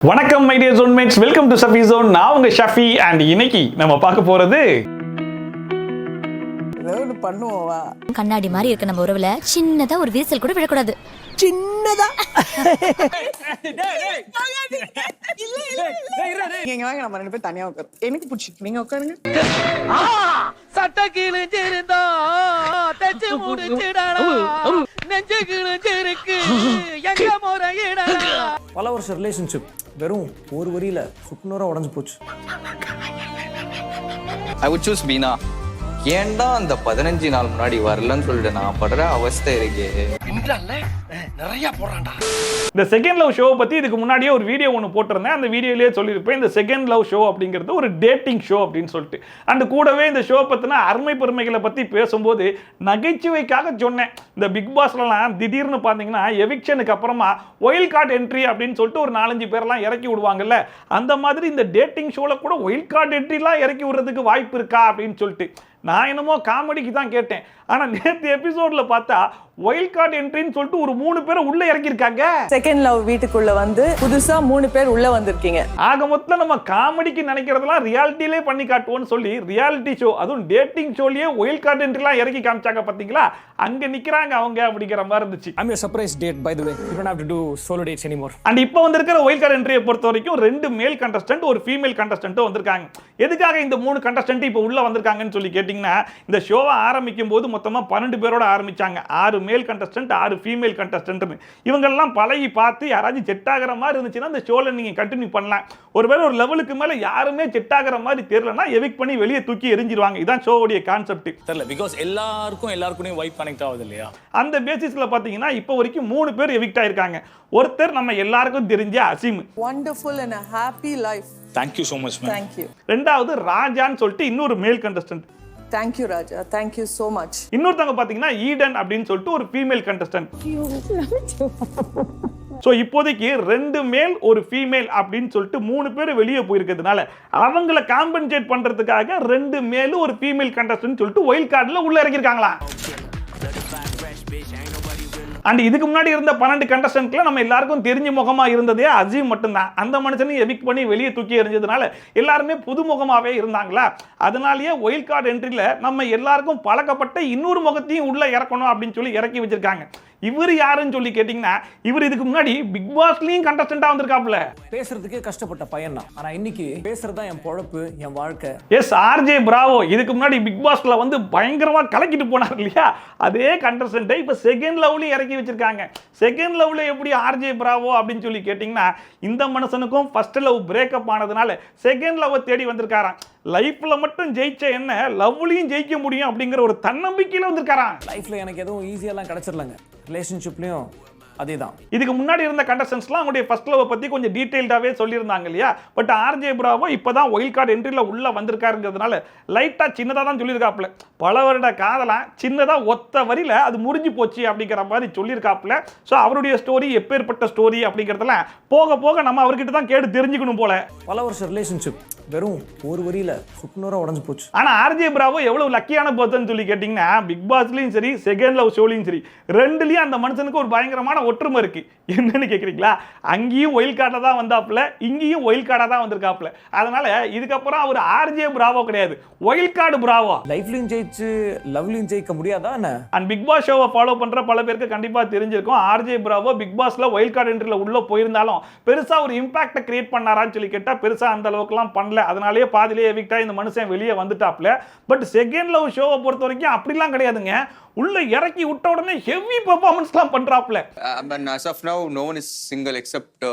வணக்கம் my dear zonemates, welcome to Shafi zone. நான் உங்க ஷஃபி அண்ட் இன்னைக்கு நம்ம பார்க்க போறது பண்ணுவோவா கண்ணாடி மாதிரி இருக்க நம்ம உறவுல சின்னதா ஒரு விரிசல் கூட விழக்கூடாது. சின்னதா நீங்க வாங்க, நம்ம ரெண்டு பேரும் தனியா உட்காரு. எனக்கு பிடிச்சிருக்கு, நீங்க உட்காருங்க. சட்ட கிழிஞ்சிருந்தா தச்சு முடிச்சிடடா, நெஞ்சு கிழிஞ்சிருக்கு எங்க முறையிடடா. பல வருஷம் ரிலேஷன்ஷிப் வெறும் ஒரு வரியில சுக்குநூறா உடஞ்சு போச்சு. I would choose Veena. ஏன்டா அந்த 15 நாள் முன்னாடி வரலன்னு சொல்லிட்டு நான் படுற அவஸ்தை இருக்கே. இந்த செகண்ட் லவ் ஷோ பத்தி இதுக்கு முன்னாடியே ஒரு வீடியோ ஒன்று போட்டிருந்தேன். அந்த வீடியோலயே சொல்லியிருப்பேன், இந்த செகண்ட் லவ் ஷோ அப்படிங்கிறது ஒரு டேட்டிங் ஷோ அப்படின்னு சொல்லிட்டு. அண்ட் கூடவே இந்த ஷோ பத்தின அருமை பெருமைகளை பத்தி பேசும்போது நகைச்சுவைக்காக சொன்னேன். இந்த பிக் பாஸ்லாம் திடீர்னு பார்த்தீங்கன்னா எவிக்ஷனுக்கு அப்புறமா ஒயில் கார்டு என்ட்ரி அப்படின்னு சொல்லிட்டு ஒரு 4-5 பேர்லாம் இறக்கி விடுவாங்கல்ல, அந்த மாதிரி இந்த டேட்டிங் ஷோல கூட ஒயில் கார்டு என்ட்ரிலாம் இறக்கி விடுறதுக்கு வாய்ப்பு இருக்கா அப்படின்னு சொல்லிட்டு நான் என்னமோ காமெடிக்கு தான் கேட்டேன். ஆனால் நேற்று எபிசோட்ல பார்த்தா ஒயில் கார்டு என்ட்ரின்னு சொல்லிட்டு ஒரு 3 பேரை உள்ள இறக்கியிருக்காங்க. செகண்ட் லவ் வீட்டுக்குள்ள வந்து புதுசா 3 பேர் உள்ள வந்திருக்கீங்க. ஆக மொத்தம் நம்ம காமெடிக்கு நினைக்கிறதெல்லாம் ரியாலிட்டியிலே பண்ணி காட்டுவோம்னு சொல்லி ரியாலிட்டி ஷோ, அதுவும் டேட்டிங் ஷோலயே ஒயில் கார்டு என்ட்ரிலாம் இறக்கி காமிச்சாங்க பார்த்தீங்களா. அங்க நிக்கிறாங்க அவங்க அப்படிங்கிற மாதிரி இருந்துச்சு. I'm your surprise date by the way. You don't have to do solo dates anymore. And இப்போ வந்திருக்கிற ஒயில் கார்டு என்ட்ரியை பொறுத்த வரைக்கும் 2 மேல் கண்டஸ்டன்ட் ஒரு ஃபீமேல் கண்டஸ்டன்ட் வந்திருக்காங்க. எதுக்காக இந்த 3 கண்டஸ்டன்ட் இப்போ உள்ள வந்திருக்காங்கன்னு சொல்லி கேட்டிங்கன்னா, இந்த ஷோவை ஆரம்பிக்கும் போது மொத்தமாக 12 பேரோட ஆரம்பிச்சாங்க. 6 மேல் கண்டஸ்டன்ட் 6 ஃபீமேல் கண்டஸ்டன்ட்னு. இவங்கெல்லாம் பழகி பார்த்து யாராச்சும் செட் ஆகிற மாதிரி இருந்துச்சுன்னா இந்த ஷோவில் நீங்கள் கண்டினியூ பண்ணலாம். ஒருவேளை ஒரு லெவலுக்கு மேலே யாருமே செட் ஆகிற மாதிரி தெரியலன்னா எவிக் பண்ணி வெளியே தூக்கி எரிஞ்சிருவாங்க. இதான் ஷோவுடைய கான்செப்ட். தெரியல, பிகாஸ் எல்லாருக்கும் வைப் கனெக்ட் ஆகுது இல்லையா. அந்த பேசிஸ்ல பாத்தீங்கன்னா இப்போ வரைக்கும் 3 பேர் எவிக்ட் ஆயிருக்காங்க. ஒருத்தர் நம்ம எல்லாருக்கும் தெரிஞ்ச Azeem. Wonderful and a happy life. Thank you so much, man. Thank you. ரெண்டாவது ராஜான்னு சொல்லிட்டு இன்னொரு மேல் contestant. Thank you Raja. Thank you so much. இன்னொருத்தவங்க பாத்தீங்கன்னா ஈடன் அப்படின்னு சொல்லிட்டு ஒரு ஃபீமேல் கண்டஸ்டன்ட். ஸோ இப்போதைக்கு 2 மேல் ஒரு ஃபீமேல் அப்படின்னு சொல்லிட்டு 3 பேர் வெளியே போயிருக்கிறதுனால அவங்கள காம்பன்சேட் பண்றதுக்காக 2 மேல் ஒரு ஃபீமேல் கண்டஸ்டன்ட் சொல்லிட்டு ஒயில் கார்டுல உள்ள இறக்கிருக்காங்களா. அண்ட் இதுக்கு முன்னாடி இருந்த 12 கண்டஸ்டன்ட்ல நம்ம எல்லாருக்கும் தெரிஞ்ச முகமா இருந்ததே அஜீம் மட்டும்தான். அந்த மனுஷனை எவிக் பண்ணி வெளியே தூக்கி எறிஞ்சதுனால எல்லாருமே புது முகமாவே இருந்தாங்களா. அதனாலேயே ஒயில் கார்டு என்ட்ரில நம்ம எல்லாருக்கும் பழக்கப்பட்ட இன்னொரு முகத்தையும் உள்ள இறக்கணும் அப்படின்னு சொல்லி இறக்கி வச்சிருக்காங்க. இவர் யாருன்னு சொல்லி கேட்டீங்கன்னா, இவர் இதுக்கு முன்னாடி பிக் பாஸ்லயும் கண்டஸ்டன்டா வந்திருக்காப்ல. பேசுறதுக்கே கஷ்டப்பட்ட பையன் தான், ஆனா இன்னைக்கு பேசுறதா என் பொழப்பு, என் வாழ்க்கை. எஸ், ஆர்ஜே பிராவோ இதுக்கு முன்னாடி பிக் பாஸ்ல வந்து பயங்கரமா கலக்கிட்டு போனார் இல்லையா, அதே கண்டஸ்டன்ட்டை இப்ப செகண்ட் லவ்ல இறக்கி வச்சிருக்காங்க. செகண்ட் லவ்ல எப்படி ஆர்ஜே பிராவோ அப்படின்னு சொல்லி கேட்டீங்கன்னா, இந்த மனுஷனுக்கும் ஃபர்ஸ்ட் லவ் பிரேக்கப் ஆனதுனால செகண்ட் லவ் தேடி வந்திருக்காராம். லைஃப்ல மட்டும் ஜெயிச்ச என்ன லவ்லயும் ஜெயிக்க முடியும் அப்படிங்கிற ஒரு தன்னம்பிக்கையில வந்திருக்காராம். லைஃப்ல எனக்கு எதுவும் ஈஸியாலாம் கிடைச்சிடலங்க, ரிலேஷன்ஷிப்லயும் அதேதான். இதுக்கு முன்னாடி இருந்த கண்டஸ்டன்ட்ஸ்லாம் அவங்களுடைய ஃபர்ஸ்ட் லவ் பத்தி கொஞ்சம் டீடைல்டாவே சொல்லியிருந்தாங்க இல்லையா. பட் ஆர்ஜே பிராவோ இப்பதான் ஒயில் கார்டு என்ட்ரில உள்ள வந்திருக்காருங்கிறதுனால லைட்டா சின்னதா தான் சொல்லியிருக்காப்ல. பல வருட காதலாம் சின்னதா ஒத்த வரியில அது முறிஞ்சு போச்சு அப்படிங்கிற மாதிரி சொல்லியிருக்காப்ல. ஸோ அவருடைய ஸ்டோரி எப்பேற்பட்ட ஸ்டோரி அப்படிங்கிறதெல்லாம் போக போக நம்ம அவர்கிட்ட தான் கேட்டு தெரிஞ்சுக்கணும் போல. பல வருஷம் ரிலேஷன்ஷிப் வெறும் ஒரு வரியில சுக்குநூறா உடஞ்சு போச்சு. ஆனா ஆர்ஜே பிராவோ எவ்வளவு லக்கியான பர்சன் சொல்லி கேட்டீங்கன்னா, பிக் பாஸ்லயும் சரி செகண்ட் லவ் ஷோலையும் சரி ரெண்டுலயும் அந்த மனுஷனுக்கு ஒரு பயங்கரமான ஒற்றுமை இருக்கு. என்னன்னு கேக்குறீங்களா, அங்கேயும் ஒயில் கார்டா தான் வந்தாப்ல, இங்கேயும் ஒயில் கார்டா தான் வந்திருக்காப்ல. அதனால இதுக்கப்புறம் அவர் ஆர்ஜே பிராவோ கிடையாது, ஒயில் கார்டு பிராவோ. லைஃப்லயும் ஜெயிச்சு லவ்லயும் ஜெயிக்க முடியாதா என்ன? அண்ட் பிக் பாஸ் ஷோவை ஃபாலோ பண்ற பல பேருக்கு கண்டிப்பா தெரிஞ்சிருக்கும், ஆர்ஜே பிராவோ பிக் பாஸ்ல ஒயில் கார்டு என்ட்ரில உள்ள போயிருந்தாலும் பெருசா ஒரு இம்பாக்ட் கிரியேட் பண்ணாரான்னு சொல்லி கேட்டா பெருசா அந்த அளவுக்குலாம் பண்ணல. அதனாலேயே பாதிலேயே எவிக்டா இந்த மனுஷன் வெளியே வந்துட்டாப்ல. பட் செகண்ட் லவ் ஷோவை பொறுத்த வரைக்கும் அப்படிலாம் கிடையாதுங்க. உள்ள இறக்கி விட்ட உடனே heavy பெர்ஃபார்மன்ஸ்லாம் பண்றாப்ல. As of now, no one is single except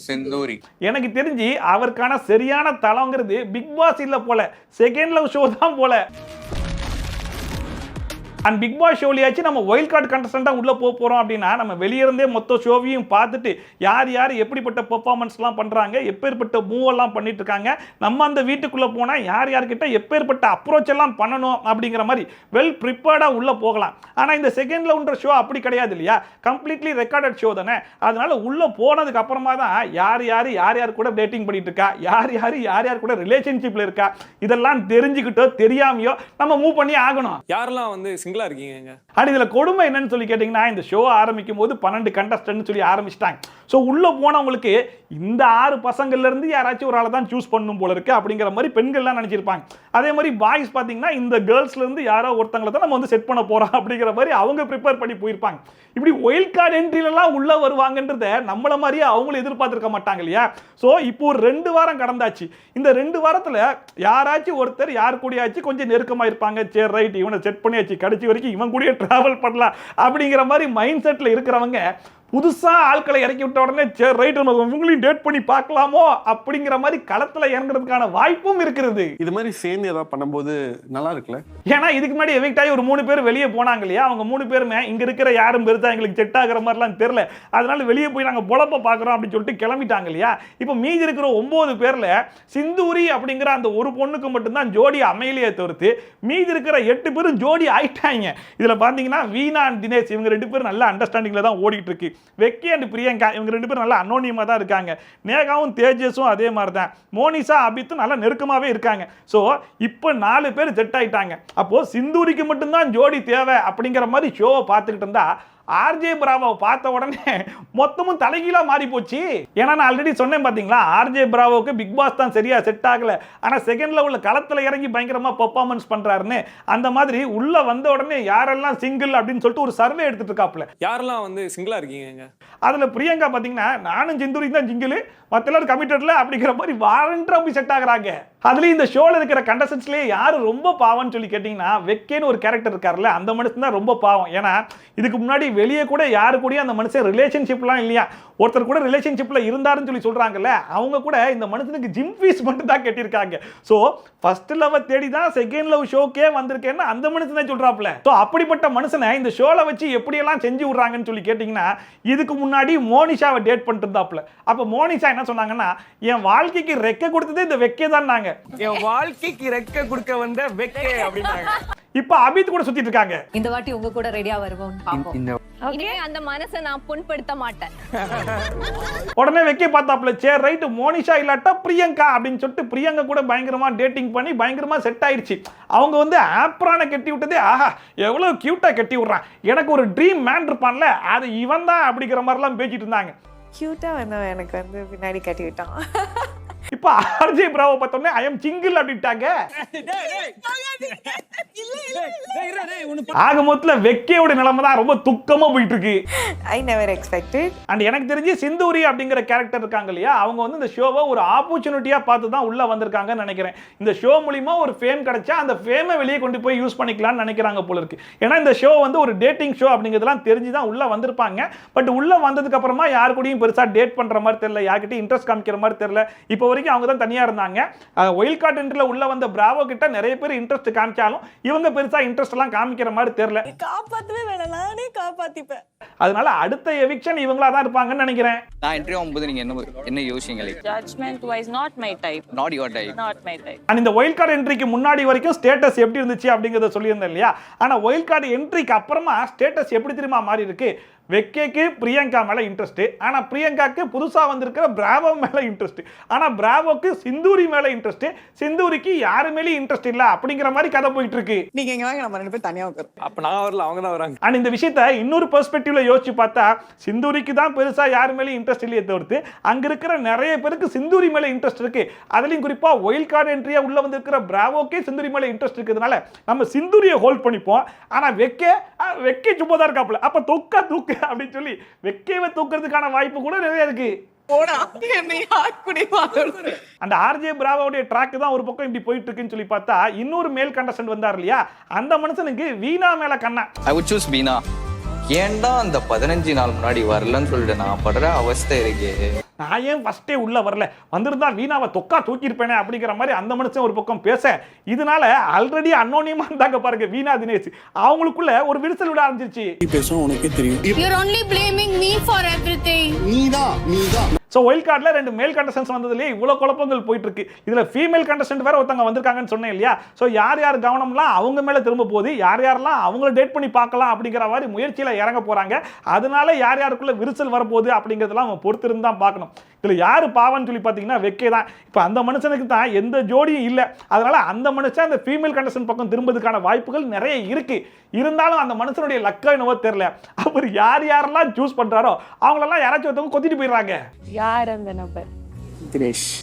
Sindhuri. எனக்கு தெரிஞ்சு அவருக்கான சரியான தளங்கிறது பிக் பாஸ் இல்ல போல, செகண்ட் லவ் ஷோ தான் போல. அண்ட் பிக் பாஸ் ஷோலியாச்சு நம்ம ஒயில் கார்டு கண்டஸ்டண்டாக உள்ளே போகிறோம் அப்படின்னா நம்ம வெளியிருந்தே மொத்த ஷோவையும் பார்த்துட்டு யார் யார் எப்படிப்பட்ட பெர்ஃபார்மன்ஸ்லாம் பண்ணுறாங்க, எப்பேற்பட்ட மூவெல்லாம் பண்ணிட்டு இருக்காங்க, நம்ம அந்த வீட்டுக்குள்ளே போனால் யார் யார்கிட்ட எப்பேற்பட்ட அப்ரோச் எல்லாம் பண்ணணும் அப்படிங்கிற மாதிரி வெல் ப்ரிப்பேர்டாக உள்ளே போகலாம். ஆனால் இந்த செகண்ட் லவ்ன்ற ஷோ அப்படி கிடையாது இல்லையா, கம்ப்ளீட்லி ரெக்கார்டட் ஷோ தானே. அதனால உள்ளே போனதுக்கு அப்புறமா தான் யார் யார் கூட டேட்டிங் பண்ணிட்டு இருக்கா, யார் யார் கூட ரிலேஷன்ஷிப்பில் இருக்கா, இதெல்லாம் தெரிஞ்சுக்கிட்டோ தெரியாமையோ நம்ம மூவ் பண்ணி ஆகணும். யாரெல்லாம் வந்து சிங்கிளா இருக்கீங்க? அண்ட் இதுல கொடுமை என்னன்னு சொல்லி கேட்டீங்கன்னா, இந்த ஷோ ஆரம்பிக்கும் போது 12 கண்டஸ்டன்ட் சொல்லி ஆரம்பிச்சிட்டாங்க. ஸோ உள்ளே போனவங்களுக்கு இந்த 6 பசங்கள்ல இருந்து யாராச்சும் ஒரு ஆளை தான் சூஸ் பண்ணணும் போல இருக்கு அப்படிங்கிற மாதிரி பெண்கள்லாம் நினைச்சிருப்பாங்க. அதே மாதிரி பாய்ஸ் பார்த்தீங்கன்னா இந்த கேர்ள்ஸ்ல இருந்து யாரோ ஒருத்தங்களை தான் நம்ம வந்து செட் பண்ண போறோம் அப்படிங்கிற மாதிரி அவங்க ப்ரிப்பேர் பண்ணி போயிருப்பாங்க. இப்படி ஒயில்ட் கார்டு என்ட்ரிலலாம் உள்ள வருவாங்கன்றத நம்மள மாதிரியே அவங்களும் எதிர்பார்த்திருக்க மாட்டாங்க இல்லையா? ஸோ இப்போ ஒரு 2 வாரம் கடந்தாச்சு. இந்த 2 வாரத்தில் யாராச்சும் ஒருத்தர் யார் கூடயாச்சும் கொஞ்சம் நெருக்கமாக இருப்பாங்க. சரி ரைட், இவனை செட் பண்ணியாச்சு, கடைசி வரைக்கும் இவன் கூடயே டிராவல் பண்ணலாம் அப்படிங்கிற மாதிரி மைண்ட் செட்டில் இருக்கிறவங்க புதுசா ஆட்களை இறக்கி விட்ட உடனே சரி ரைட் நம்ம இவங்களையும் டேட் பண்ணி பார்க்கலாமோ அப்படிங்கிற மாதிரி களத்தில் இறங்குறதுக்கான வாய்ப்பும் இருக்கிறது. இது மாதிரி சேர்ந்து ஏதாவது பண்ணும்போது நல்லா இருக்குல்ல? ஏன்னா இதுக்கு முன்னாடி எவிக்ட் ஆகி ஒரு 3 பேர் வெளியே போனாங்க இல்லையா? அவங்க 3 பேருமே இங்க இருக்கிற யாரும் பெருசா எங்களுக்கு செட் ஆகிற மாதிரிலாம் தெரியல, அதனால வெளியே போய் நாங்கள் பொழப்ப பார்க்குறோம் அப்படின்னு சொல்லிட்டு கிளம்பிட்டாங்க இல்லையா? இப்போ மீதி இருக்கிற 9 பேர்ல சிந்தூரி அப்படிங்கிற அந்த ஒரு பொண்ணுக்கு மட்டும்தான் ஜோடி அமையிலேயே தவிர்த்து மீதி இருக்கிற 8 பேரும் ஜோடி ஆயிட்டாங்க. இதில் பார்த்தீங்கன்னா வீணா அண்ட் தினேஷ் இவங்க 2 பேரும் நல்ல அண்டர்ஸ்டாண்டிங்கில் தான் ஓடிட்டு இருக்கு. வெக்கி அண்ட் பிரியங்கா இவங்க 2 பேரும் நல்லா அனோனியமா தான் இருக்காங்க. நேகாவும் தேஜஸும் அதே மாதிரி தான். மோனிஷா அபித்தும் நல்லா நெருக்கமாவே இருக்காங்க. ஸோ இப்போ 4 பேர் செட் ஆயிட்டாங்க. அப்போ சிந்தூரிக்கு மட்டும்தான் ஜோடி தேவை அப்படிங்கிற மாதிரி ஷோவை பார்த்துக்கிட்டு இருந்தா ஆர்ஜே பிராவோவை பார்த்த உடனே மொத்தமும் தலைகீழா மாறி போச்சு. ஏன்னா நான் ஆல்ரெடி சொன்னேன் பார்த்தீங்களா, ஆர்ஜே பிராவோவுக்கு பிக் பாஸ் தான் சரியா செட் ஆகல, ஆனால் செகண்ட் லெவலில் களத்தில் இறங்கி பயங்கரமா பெர்ஃபார்மன்ஸ் பண்றாருன்னு. அந்த மாதிரி உள்ள வந்த உடனே யாரெல்லாம் சிங்கிள் அப்படின்னு சொல்லிட்டு ஒரு சர்வே எடுத்துட்டு இருக்காப்ல. யாரெல்லாம் வந்து சிங்கிளா இருக்கீங்க? அதுல பிரியங்கா பார்த்தீங்கன்னா நானும் சிந்தூரி தான் சிங்கிள், மற்ற எல்லாரும் கமிட்டட்ல அப்படிங்கிற மாதிரி வாரண்டா போய் செட் ஆகுறாங்க. அதுலயும் இந்த ஷோல இருக்கிற கண்டஸ்டன்ட்ஸ்லயே யாரு ரொம்ப பாவம்னு சொல்லி கேட்டீங்கன்னா வெக்கேன்னு ஒரு கேரக்டர் இருக்காருல்ல, அந்த மனுஷன் தான் ரொம்ப பாவம். ஏன்னா இதுக்கு முன்னாடி வெளியே கூட யாரு கூட அந்த மனுஷன் ரிலேஷன்ஷிப்லாம் இல்லையா, ஒருத்தர் கூட ரிலேஷன்ஷிப்ல இருந்தாருன்னு சொல்லி சொல்றாங்கல்ல, அவங்க கூட இந்த மனுஷனுக்கு ஜிம் ஃபீஸ் மட்டும் தான் கட்டியிருக்காங்க. ஸோ ஃபர்ஸ்ட் லவ் தேடி தான் செகண்ட் லவ் ஷோக்கே வந்திருக்கேன்னு அந்த மனுஷனே சொல்றாப்ல. ஸோ அப்படிப்பட்ட மனுஷனை இந்த ஷோல வச்சு எப்படியெல்லாம் செஞ்சு விடுறாங்கன்னு சொல்லி கேட்டீங்கன்னா, இதுக்கு முன்னாடி மோனிஷாவை டேட் பண்ணிட்டு இருந்தாப்ல. அப்ப மோனிஷா என்ன சொன்னாங்கன்னா, என் வாழ்க்கைக்கு ரெக்க கொடுத்ததே இந்த வெக்கே தான். நாங்க என் வாழ்க்கைக்கு ரெக்க கொடுக்க வந்த வெக்கே அப்படின்னாங்க. இப்ப அபித் கூட சுத்திட்டு இருக்காங்க. இந்த வாட்டி உங்க கூட ரெடியா வருவோம் பாப்போம். இனிமே அந்த மனசை நான் புண்படுத்த மாட்டேன். உடனே வெக்கே பார்த்தாப்ல, சரி ரைட் மோனிஷா இல்லாட்டா பிரியங்கா அப்படின்னு சொல்லிட்டு பிரியங்கா கூட பயங்கரமா டேட்டிங் பண்ணி பயங்கரமா செட் ஆயிடுச்சு. அவங்க வந்து ஆப்ரான கட்டி விட்டதே ஆஹா எவ்வளவு கியூட்டா கட்டி விடுறான், எனக்கு ஒரு ட்ரீம் மேன் இருப்பான்ல அது இவன் தான் அப்படிங்கிற மாதிரிலாம் பேசிட்டு இருந்தாங்க. கியூட்டா வந்தவன் எனக்கு வந்து பின்னாடி கட்டி விட்டான். இப்ப ஆர்ஜே பிராவோ பார்த்தோன்னே ஐ எம் சிங்கிள் அப்படிட்டாங்க. ஆக மொத்தத்துல வெக்கையோட நிலைமை தான் ரொம்ப துக்கமா போயிட்டு இருக்கு. I never expected. அண்ட் எனக்கு தெரிஞ்சு சிந்தூரி அப்படிங்கிற கேரக்டர் இருக்காங்க இல்லையா, அவங்க வந்து இந்த ஷோவை ஒரு ஆப்பர்ச்சுனிட்டியா பார்த்து தான் உள்ள வந்திருக்காங்கன்னு நினைக்கிறேன். இந்த ஷோ மூலியமா ஒரு ஃபேம் கிடைச்சா அந்த ஃபேமை வெளியே கொண்டு போய் யூஸ் பண்ணிக்கலாம்னு நினைக்கிறாங்க போல இருக்கு. ஏன்னா இந்த ஷோ வந்து ஒரு டேட்டிங் ஷோ அப்படிங்கிறதுலாம் தெரிஞ்சு தான் உள்ள வந்திருப்பாங்க. பட் உள்ள வந்ததுக்கு அப்புறமா யாரு கூடயும் பெருசா டேட் பண்ற மாதிரி தெரியல, யார்கிட்டயும் இன்ட்ரெஸ்ட் காமிக்கிற மாதிரி தெரியல. இப்போ வரைக்கும் அவங்க தான் தனியா இருந்தாங்க. ஒயில்ட் கார்டு என்ட்ரில உள்ள வந்த பிராவோ கிட்ட நிறைய பேர் இன்ட்ரெஸ்ட் காமிச்சாலும் இவங்க பெருசா இன்ட்ரெஸ்ட் எல்லாம் காமிக்கிற மாதிரி தெரியல. காப்பாத்தவே வேணாம், நானே காப்பாத்திப்பேன். அதனால அடுத்த எவிக்ஷன் இவங்களா தான் இருப்பாங்கன்னு நினைக்கிறேன். நான் என்ட்ரி ஆகும்போது நீங்க என்ன யோசிங்க? Judgment wise not my type. Not your type. Not my type. And இந்த ஒயில்ட் கார்டு என்ட்ரிக்கு முன்னாடி வரைக்கும் ஸ்டேட்டஸ் எப்படி இருந்துச்சு அப்படிங்கறத சொல்லியிருந்தேன் இல்லையா, ஆனா ஒயில்ட் கார்டு என்ட்ரிக்கு அப்புறமா ஸ்டேட்டஸ் எப்படி தெரியுமா மாறி இருக்கு. வெக்கேக்கு பிரியங்கா மேல இன்ட்ரெஸ்ட், ஆனா பிரியங்காக்கு புதுசா வந்திருக்கிற பிராவோ மேல இன்ட்ரெஸ்ட், ஆனா பிராவோக்கு சிந்தூரி மேல இன்ட்ரெஸ்ட், சிந்தூரிக்கு யாரு மேலயும் இன்ட்ரெஸ்ட் இல்ல அப்படிங்கிற மாதிரி கதை போயிட்டு இருக்கு. நீங்க எங்க வாங்க, நம்ம 2 பேரும் தனியா உட்காருவோம். அப்ப நான் வரல, அவங்க தான் வராங்க. அண்ட் இந்த விஷயத்தை இன்னொரு பெர்ஸ்பெக்டிவ்ல யோசிச்சு பார்த்தா சிந்தூரிக்கு தான் பெருசா யாரு மேலயும் இன்ட்ரெஸ்ட் இல்லையே தவிர்த்து அங்க இருக்கிற நிறைய பேருக்கு சிந்தூரி மேல இன்ட்ரெஸ்ட் இருக்கு. அதுலயும் குறிப்பா ஒயில்ட் கார்டு என்ட்ரியா உள்ள வந்திருக்கிற பிராவோக்கே சிந்தூரி மேல இன்ட்ரெஸ்ட் இருக்கிறதுனால நம்ம சிந்தூரியை ஹோல்ட் பண்ணிப்போம். ஆனா வெக்கே சும்மா தான் இருக்காப்ல. அப்ப தொக்கா தூக்கு அப்படின்னு சொல்லி வெக்கையை தூக்குறதுக்கான வாய்ப்பு கூட நிறைய இருக்கு. அந்த ஆர்ஜே பிராவோடைய ட்ராக் தான் ஒரு பக்கம் இப்படி போயிட்டு இருக்குன்னு சொல்லி பார்த்தா இன்னொரு மேல் கண்டஸ்டன்ட் வந்தார் இல்லையா, அந்த மனுஷனுக்கு வீணா மேல கண்ணா. ஐ வுட் சூஸ் வீணா. ஏன்டா அந்த 15 நாள் முன்னாடி வரலன்னு சொல்லிட்டு நான் படுற அவஸ்தை இருக்கு. நான் ஏன் ஃபர்ஸ்டே உள்ள வரல, வந்திருந்தா வீணாவை தொக்கா தூக்கியிருப்பேனே அப்படிங்கிற மாதிரி அந்த மனுஷன் ஒரு பக்கம் பேச, இதனால ஆல்ரெடி அன்னோனியமா இருந்தாங்க பாருங்க வீணா தினேஷ், அவங்களுக்குள்ள ஒரு விரிசல் விட ஆரம்பிச்சிருச்சு. பேசும் உனக்கே தெரியும். You're only blaming me for everything. நீதான் ஸோ ஒயில் கார்டில் 2 மேல் கண்டஸ்டன்ஸ் வந்ததுலேயே இவ்வளோ குழப்பங்கள் போயிட்டு இருக்கு. இதில் ஃபீமேல் கண்டஸ்டன்ட் வேற ஒருத்தவங்க வந்திருக்காங்கன்னு சொன்னேன் இல்லையா? ஸோ யார் யார் கவனம்லாம் அவங்க மேலே திரும்ப போகுது, யார் யாரெல்லாம் அவங்கள டேட் பண்ணி பார்க்கலாம் அப்படிங்கிற மாதிரி முயற்சியில் இறங்க போகிறாங்க. அதனால யார் யாருக்குள்ள விரிசல் வரப்போகுது அப்படிங்கிறதெல்லாம் அவங்க பொறுத்திருந்து தான் பார்க்கணும். இதில் யார் பாவம்னு சொல்லி பார்த்தீங்கன்னா வெக்கே தான். இப்போ அந்த மனுஷனுக்கு தான் எந்த ஜோடியும் இல்லை, அதனால அந்த மனுஷன் அந்த ஃபீமேல் கண்டஸ்டன்ட் பக்கம் திரும்பதுக்கான வாய்ப்புகள் நிறைய இருக்கு. இருந்தாலும் அந்த மனுஷனுடைய லக்கா என்னவோ தெரியல, அவர் யார் யாரெல்லாம் சூஸ் பண்றாரோ அவங்களெல்லாம் யாராச்சும் ஒருத்தவங்க கொத்திட்டு போயிடுறாங்க. யார் அந்த நபர்?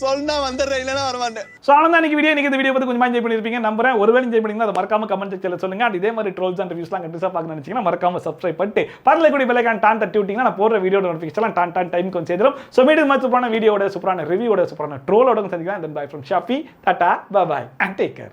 சொன்னா வந்துடுறேன், இல்லைன்னா வரமாட்டேன். ஸோ ஆனால் இன்னைக்கு இந்த வீடியோ பற்றி கொஞ்சமாக என்ஜாய் பண்ணியிருப்பீங்க நம்புறேன். ஒருவேளை என்ஜாய் பண்ணிங்கன்னா அதை மறக்காம கமெண்ட் செக்ஷனில் சொல்லுங்க. அண்ட் இதே மாதிரி ட்ரோல்ஸ் அண்ட் ரிவ்யூஸ்லாம் கண்டிப்பாக பார்க்க நினைச்சீங்கன்னா மறக்காம சப்ஸ்கிரைப் பண்ணிட்டு பக்கத்தில் கூடிய பெல்லைக்கான டான் தட்டி விட்டீங்கன்னா நான் போடுற வீடியோ நோட்டிஃபிகேஷன் டான் டைம் கொஞ்சம் சேரும். ஸோ மீண்டும் சூப்பரான வீடியோட, சூப்பரான ரிவ்யூவோட, சூப்பரான ட்ரோலோட சந்திக்கலாம். தென் பை ஃப்ரம் ஷாஃபி, டாடா, பாய் அண்ட் டேக் கேர்.